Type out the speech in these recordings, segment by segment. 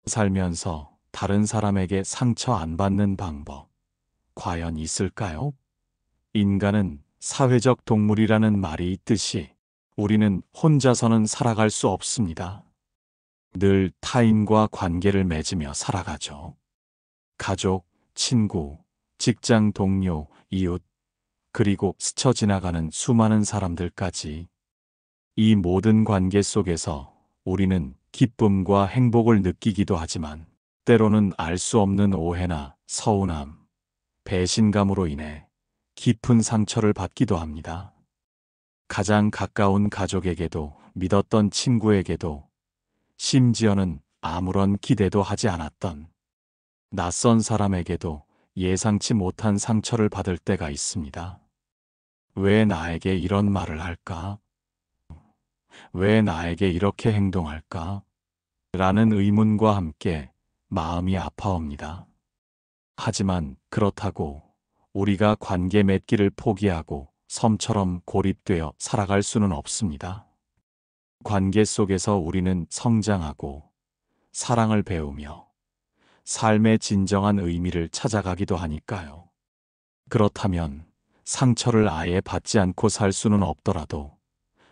살면서 다른 사람에게 상처 안 받는 방법, 과연 있을까요? 인간은 사회적 동물이라는 말이 있듯이 우리는 혼자서는 살아갈 수 없습니다. 늘 타인과 관계를 맺으며 살아가죠. 가족, 친구, 직장 동료, 이웃, 그리고 스쳐 지나가는 수많은 사람들까지. 이 모든 관계 속에서 우리는 기쁨과 행복을 느끼기도 하지만 때로는 알 수 없는 오해나 서운함, 배신감으로 인해 깊은 상처를 받기도 합니다. 가장 가까운 가족에게도, 믿었던 친구에게도, 심지어는 아무런 기대도 하지 않았던 낯선 사람에게도 예상치 못한 상처를 받을 때가 있습니다. 왜 나에게 이런 말을 할까? 왜 나에게 이렇게 행동할까? 라는 의문과 함께 마음이 아파옵니다. 하지만 그렇다고 우리가 관계 맺기를 포기하고 섬처럼 고립되어 살아갈 수는 없습니다. 관계 속에서 우리는 성장하고 사랑을 배우며 삶의 진정한 의미를 찾아가기도 하니까요. 그렇다면 상처를 아예 받지 않고 살 수는 없더라도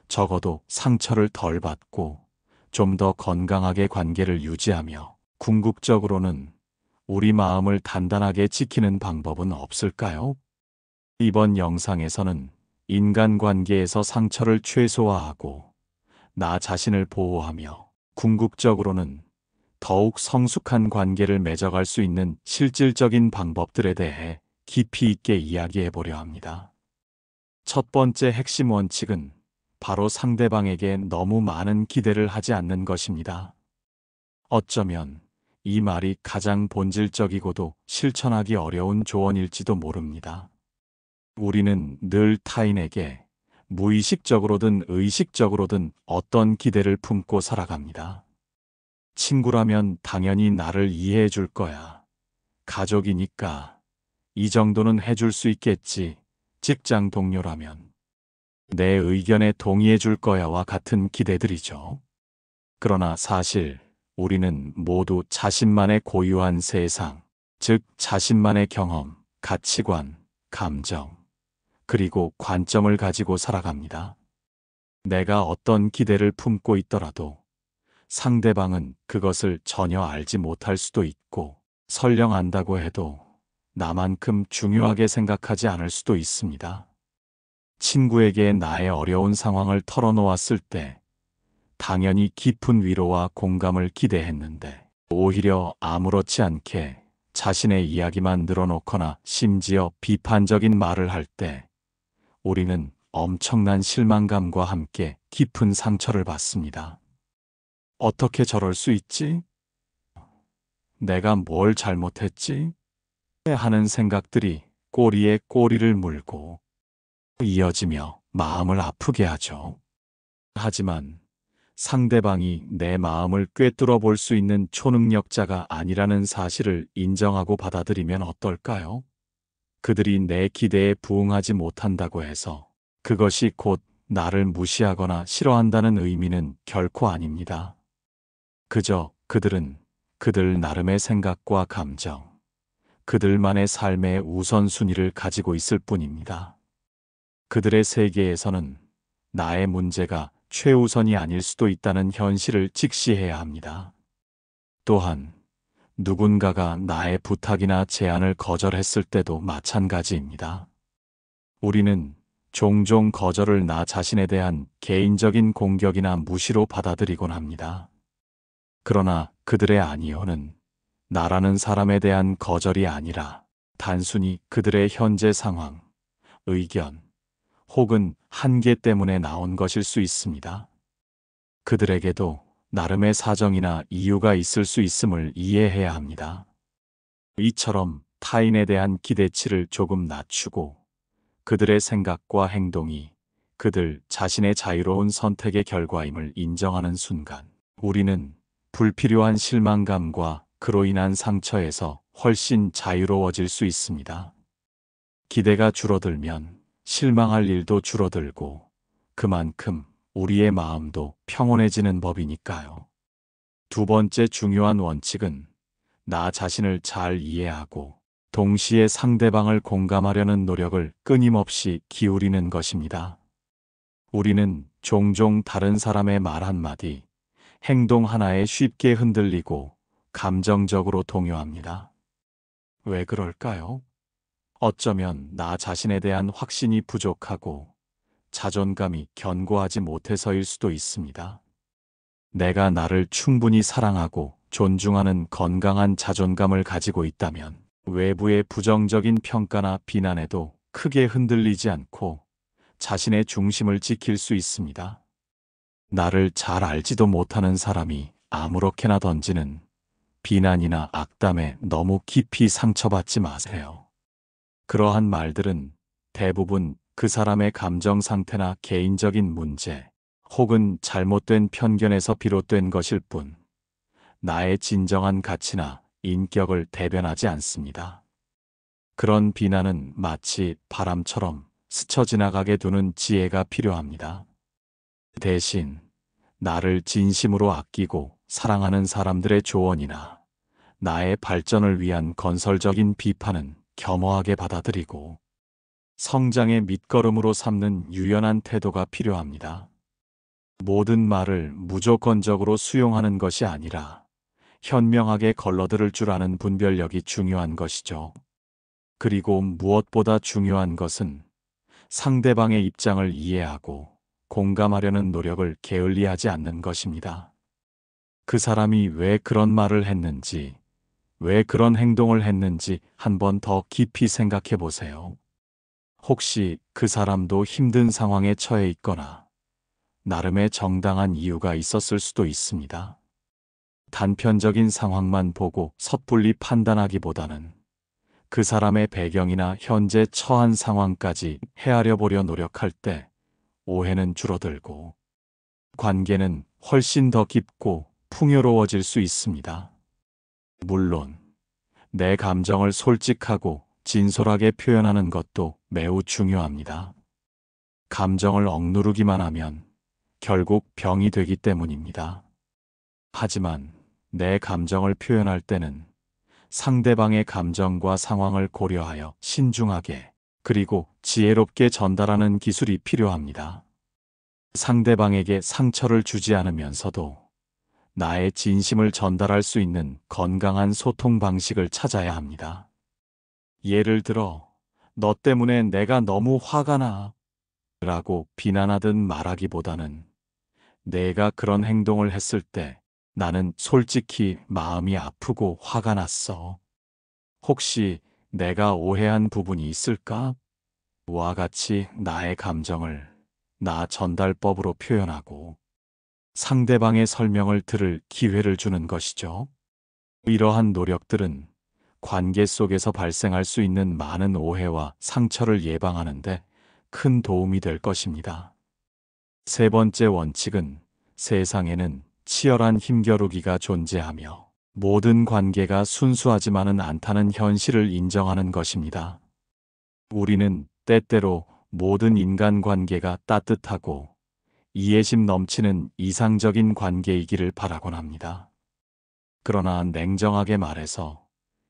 적어도 상처를 덜 받고 좀 더 건강하게 관계를 유지하며 궁극적으로는 우리 마음을 단단하게 지키는 방법은 없을까요? 이번 영상에서는 인간관계에서 상처를 최소화하고 나 자신을 보호하며 궁극적으로는 더욱 성숙한 관계를 맺어갈 수 있는 실질적인 방법들에 대해 깊이 있게 이야기해 보려 합니다. 첫 번째 핵심 원칙은 바로 상대방에게 너무 많은 기대를 하지 않는 것입니다. 어쩌면 이 말이 가장 본질적이고도 실천하기 어려운 조언일지도 모릅니다. 우리는 늘 타인에게 무의식적으로든 의식적으로든 어떤 기대를 품고 살아갑니다. 친구라면 당연히 나를 이해해 줄 거야. 가족이니까 이 정도는 해줄 수 있겠지. 직장 동료라면 내 의견에 동의해 줄 거야와 같은 기대들이죠. 그러나 사실 우리는 모두 자신만의 고유한 세상, 즉 자신만의 경험, 가치관, 감정, 그리고 관점을 가지고 살아갑니다. 내가 어떤 기대를 품고 있더라도 상대방은 그것을 전혀 알지 못할 수도 있고, 설령 안다고 해도 나만큼 중요하게 생각하지 않을 수도 있습니다. 친구에게 나의 어려운 상황을 털어놓았을 때 당연히 깊은 위로와 공감을 기대했는데 오히려 아무렇지 않게 자신의 이야기만 늘어놓거나 심지어 비판적인 말을 할 때 우리는 엄청난 실망감과 함께 깊은 상처를 받습니다. 어떻게 저럴 수 있지? 내가 뭘 잘못했지? 하는 생각들이 꼬리에 꼬리를 물고 이어지며 마음을 아프게 하죠. 하지만 상대방이 내 마음을 꿰뚫어 볼 수 있는 초능력자가 아니라는 사실을 인정하고 받아들이면 어떨까요? 그들이 내 기대에 부응하지 못한다고 해서 그것이 곧 나를 무시하거나 싫어한다는 의미는 결코 아닙니다. 그저 그들은 그들 나름의 생각과 감정, 그들만의 삶의 우선순위를 가지고 있을 뿐입니다. 그들의 세계에서는 나의 문제가 최우선이 아닐 수도 있다는 현실을 직시해야 합니다. 또한 누군가가 나의 부탁이나 제안을 거절했을 때도 마찬가지입니다. 우리는 종종 거절을 나 자신에 대한 개인적인 공격이나 무시로 받아들이곤 합니다. 그러나 그들의 아니요는 나라는 사람에 대한 거절이 아니라 단순히 그들의 현재 상황, 의견, 혹은 한계 때문에 나온 것일 수 있습니다. 그들에게도 나름의 사정이나 이유가 있을 수 있음을 이해해야 합니다. 이처럼 타인에 대한 기대치를 조금 낮추고 그들의 생각과 행동이 그들 자신의 자유로운 선택의 결과임을 인정하는 순간 우리는 불필요한 실망감과 그로 인한 상처에서 훨씬 자유로워질 수 있습니다. 기대가 줄어들면 실망할 일도 줄어들고 그만큼 우리의 마음도 평온해지는 법이니까요. 두 번째 중요한 원칙은 나 자신을 잘 이해하고 동시에 상대방을 공감하려는 노력을 끊임없이 기울이는 것입니다. 우리는 종종 다른 사람의 말 한마디, 행동 하나에 쉽게 흔들리고 감정적으로 동요합니다. 왜 그럴까요? 어쩌면 나 자신에 대한 확신이 부족하고 자존감이 견고하지 못해서일 수도 있습니다. 내가 나를 충분히 사랑하고 존중하는 건강한 자존감을 가지고 있다면 외부의 부정적인 평가나 비난에도 크게 흔들리지 않고 자신의 중심을 지킬 수 있습니다. 나를 잘 알지도 못하는 사람이 아무렇게나 던지는 비난이나 악담에 너무 깊이 상처받지 마세요. 그러한 말들은 대부분 그 사람의 감정 상태나 개인적인 문제, 혹은 잘못된 편견에서 비롯된 것일 뿐, 나의 진정한 가치나 인격을 대변하지 않습니다. 그런 비난은 마치 바람처럼 스쳐 지나가게 두는 지혜가 필요합니다. 대신 나를 진심으로 아끼고 사랑하는 사람들의 조언이나 나의 발전을 위한 건설적인 비판은 겸허하게 받아들이고 성장의 밑거름으로 삼는 유연한 태도가 필요합니다. 모든 말을 무조건적으로 수용하는 것이 아니라 현명하게 걸러들을 줄 아는 분별력이 중요한 것이죠. 그리고 무엇보다 중요한 것은 상대방의 입장을 이해하고 공감하려는 노력을 게을리하지 않는 것입니다. 그 사람이 왜 그런 말을 했는지, 왜 그런 행동을 했는지 한 번 더 깊이 생각해 보세요. 혹시 그 사람도 힘든 상황에 처해 있거나 나름의 정당한 이유가 있었을 수도 있습니다. 단편적인 상황만 보고 섣불리 판단하기보다는 그 사람의 배경이나 현재 처한 상황까지 헤아려 보려 노력할 때 오해는 줄어들고 관계는 훨씬 더 깊고 풍요로워질 수 있습니다. 물론 내 감정을 솔직하고 진솔하게 표현하는 것도 매우 중요합니다. 감정을 억누르기만 하면 결국 병이 되기 때문입니다. 하지만 내 감정을 표현할 때는 상대방의 감정과 상황을 고려하여 신중하게 그리고 지혜롭게 전달하는 기술이 필요합니다. 상대방에게 상처를 주지 않으면서도 나의 진심을 전달할 수 있는 건강한 소통 방식을 찾아야 합니다. 예를 들어, 너 때문에 내가 너무 화가 나 라고 비난하듯 말하기보다는 내가 그런 행동을 했을 때 나는 솔직히 마음이 아프고 화가 났어. 혹시 내가 오해한 부분이 있을까? 와 같이 나의 감정을 나 전달법으로 표현하고 상대방의 설명을 들을 기회를 주는 것이죠. 이러한 노력들은 관계 속에서 발생할 수 있는 많은 오해와 상처를 예방하는데 큰 도움이 될 것입니다. 세 번째 원칙은 세상에는 치열한 힘겨루기가 존재하며 모든 관계가 순수하지만은 않다는 현실을 인정하는 것입니다. 우리는 때때로 모든 인간관계가 따뜻하고 이해심 넘치는 이상적인 관계이기를 바라곤 합니다. 그러나 냉정하게 말해서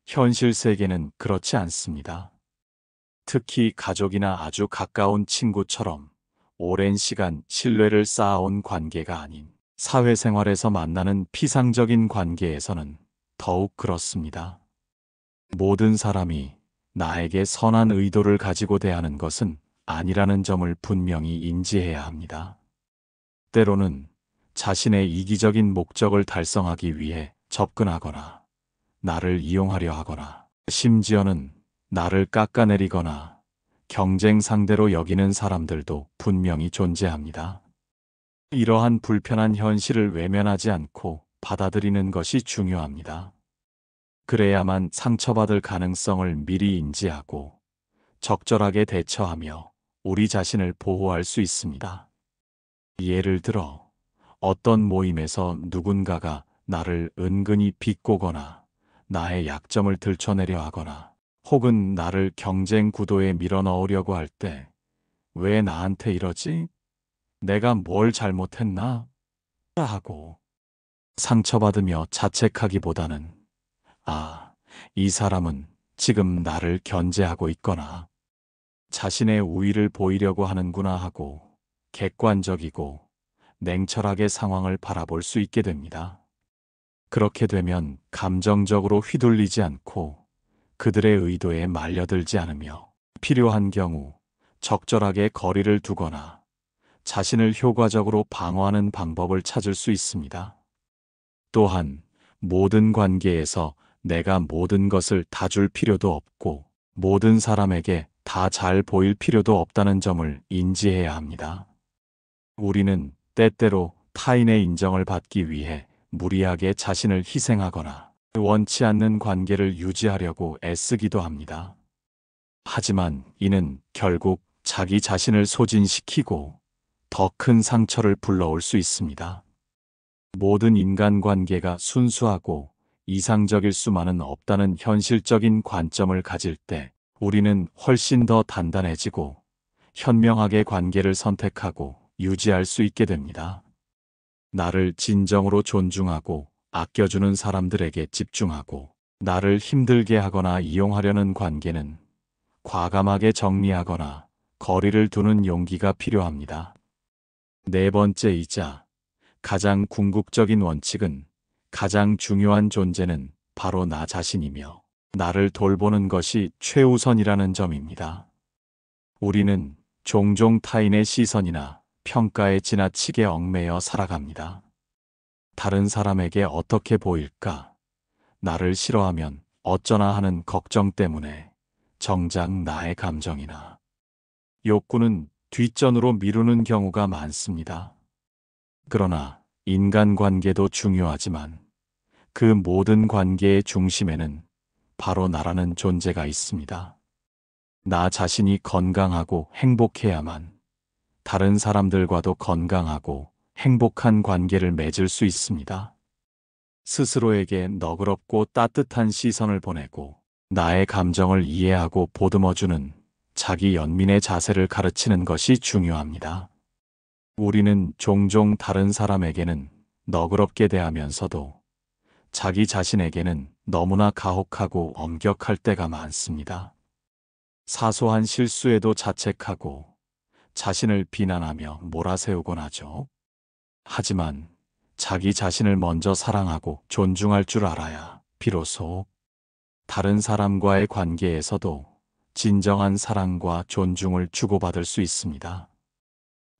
현실 세계는 그렇지 않습니다. 특히 가족이나 아주 가까운 친구처럼 오랜 시간 신뢰를 쌓아온 관계가 아닌 사회생활에서 만나는 피상적인 관계에서는 더욱 그렇습니다. 모든 사람이 나에게 선한 의도를 가지고 대하는 것은 아니라는 점을 분명히 인지해야 합니다. 때로는 자신의 이기적인 목적을 달성하기 위해 접근하거나 나를 이용하려 하거나 심지어는 나를 깎아내리거나 경쟁 상대로 여기는 사람들도 분명히 존재합니다. 이러한 불편한 현실을 외면하지 않고 받아들이는 것이 중요합니다. 그래야만 상처받을 가능성을 미리 인지하고 적절하게 대처하며 우리 자신을 보호할 수 있습니다. 예를 들어 어떤 모임에서 누군가가 나를 은근히 비꼬거나 나의 약점을 들춰내려 하거나 혹은 나를 경쟁 구도에 밀어넣으려고 할 때 왜 나한테 이러지? 내가 뭘 잘못했나? 하고 상처받으며 자책하기보다는 아, 이 사람은 지금 나를 견제하고 있거나 자신의 우위를 보이려고 하는구나 하고 객관적이고 냉철하게 상황을 바라볼 수 있게 됩니다. 그렇게 되면 감정적으로 휘둘리지 않고 그들의 의도에 말려들지 않으며 필요한 경우 적절하게 거리를 두거나 자신을 효과적으로 방어하는 방법을 찾을 수 있습니다. 또한 모든 관계에서 내가 모든 것을 다 줄 필요도 없고 모든 사람에게 다 잘 보일 필요도 없다는 점을 인지해야 합니다. 우리는 때때로 타인의 인정을 받기 위해 무리하게 자신을 희생하거나 원치 않는 관계를 유지하려고 애쓰기도 합니다. 하지만 이는 결국 자기 자신을 소진시키고 더 큰 상처를 불러올 수 있습니다. 모든 인간관계가 순수하고 이상적일 수만은 없다는 현실적인 관점을 가질 때 우리는 훨씬 더 단단해지고 현명하게 관계를 선택하고 유지할 수 있게 됩니다. 나를 진정으로 존중하고 아껴주는 사람들에게 집중하고 나를 힘들게 하거나 이용하려는 관계는 과감하게 정리하거나 거리를 두는 용기가 필요합니다. 네 번째이자 가장 궁극적인 원칙은 가장 중요한 존재는 바로 나 자신이며 나를 돌보는 것이 최우선이라는 점입니다. 우리는 종종 타인의 시선이나 평가에 지나치게 얽매여 살아갑니다. 다른 사람에게 어떻게 보일까? 나를 싫어하면 어쩌나 하는 걱정 때문에 정작 나의 감정이나 욕구는 뒷전으로 미루는 경우가 많습니다. 그러나 인간관계도 중요하지만 그 모든 관계의 중심에는 바로 나라는 존재가 있습니다. 나 자신이 건강하고 행복해야만 다른 사람들과도 건강하고 행복한 관계를 맺을 수 있습니다. 스스로에게 너그럽고 따뜻한 시선을 보내고 나의 감정을 이해하고 보듬어주는 자기 연민의 자세를 가르치는 것이 중요합니다. 우리는 종종 다른 사람에게는 너그럽게 대하면서도 자기 자신에게는 너무나 가혹하고 엄격할 때가 많습니다. 사소한 실수에도 자책하고 자신을 비난하며 몰아세우곤 하죠. 하지만 자기 자신을 먼저 사랑하고 존중할 줄 알아야 비로소 다른 사람과의 관계에서도 진정한 사랑과 존중을 주고받을 수 있습니다.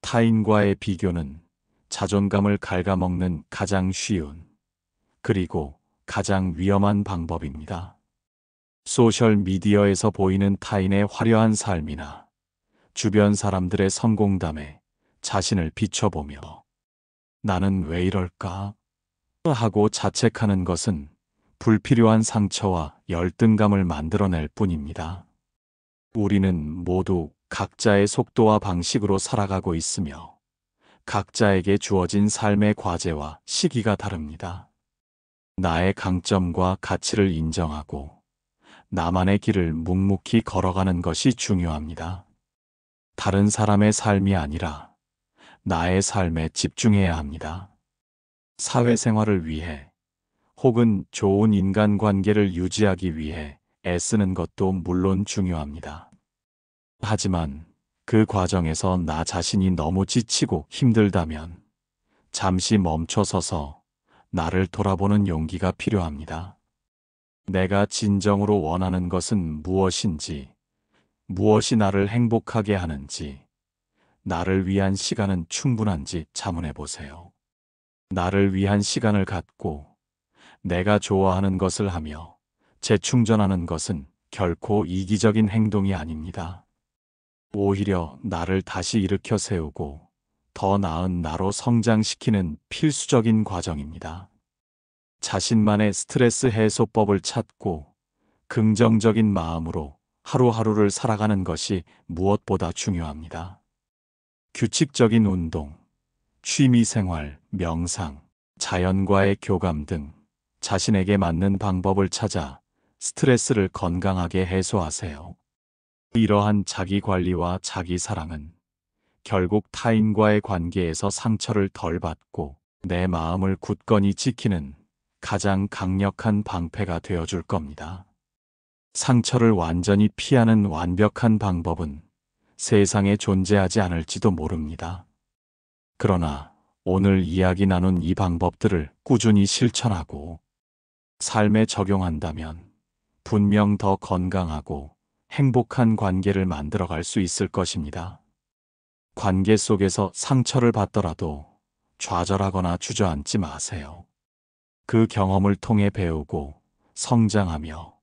타인과의 비교는 자존감을 갉아먹는 가장 쉬운 그리고 가장 위험한 방법입니다. 소셜 미디어에서 보이는 타인의 화려한 삶이나 주변 사람들의 성공담에 자신을 비춰보며 나는 왜 이럴까? 하고 자책하는 것은 불필요한 상처와 열등감을 만들어낼 뿐입니다. 우리는 모두 각자의 속도와 방식으로 살아가고 있으며 각자에게 주어진 삶의 과제와 시기가 다릅니다. 나의 강점과 가치를 인정하고 나만의 길을 묵묵히 걸어가는 것이 중요합니다. 다른 사람의 삶이 아니라 나의 삶에 집중해야 합니다. 사회생활을 위해 혹은 좋은 인간관계를 유지하기 위해 애쓰는 것도 물론 중요합니다. 하지만 그 과정에서 나 자신이 너무 지치고 힘들다면 잠시 멈춰서서 나를 돌아보는 용기가 필요합니다. 내가 진정으로 원하는 것은 무엇인지, 무엇이 나를 행복하게 하는지, 나를 위한 시간은 충분한지 자문해 보세요. 나를 위한 시간을 갖고 내가 좋아하는 것을 하며 재충전하는 것은 결코 이기적인 행동이 아닙니다. 오히려 나를 다시 일으켜 세우고 더 나은 나로 성장시키는 필수적인 과정입니다. 자신만의 스트레스 해소법을 찾고 긍정적인 마음으로 하루하루를 살아가는 것이 무엇보다 중요합니다. 규칙적인 운동, 취미생활, 명상, 자연과의 교감 등 자신에게 맞는 방법을 찾아 스트레스를 건강하게 해소하세요. 이러한 자기 관리와 자기 사랑은 결국 타인과의 관계에서 상처를 덜 받고 내 마음을 굳건히 지키는 가장 강력한 방패가 되어줄 겁니다. 상처를 완전히 피하는 완벽한 방법은 세상에 존재하지 않을지도 모릅니다. 그러나 오늘 이야기 나눈 이 방법들을 꾸준히 실천하고 삶에 적용한다면 분명 더 건강하고 행복한 관계를 만들어갈 수 있을 것입니다. 관계 속에서 상처를 받더라도 좌절하거나 주저앉지 마세요. 그 경험을 통해 배우고 성장하며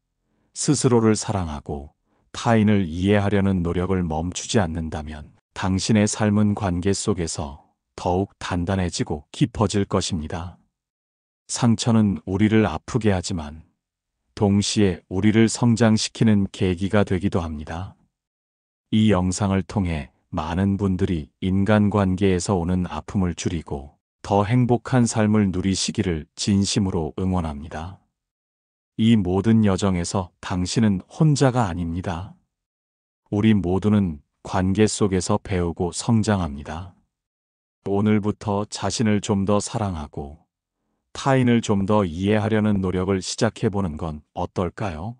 스스로를 사랑하고 타인을 이해하려는 노력을 멈추지 않는다면 당신의 삶은 관계 속에서 더욱 단단해지고 깊어질 것입니다. 상처는 우리를 아프게 하지만 동시에 우리를 성장시키는 계기가 되기도 합니다. 이 영상을 통해 많은 분들이 인간관계에서 오는 아픔을 줄이고 더 행복한 삶을 누리시기를 진심으로 응원합니다. 이 모든 여정에서 당신은 혼자가 아닙니다. 우리 모두는 관계 속에서 배우고 성장합니다. 오늘부터 자신을 좀 더 사랑하고 타인을 좀 더 이해하려는 노력을 시작해보는 건 어떨까요?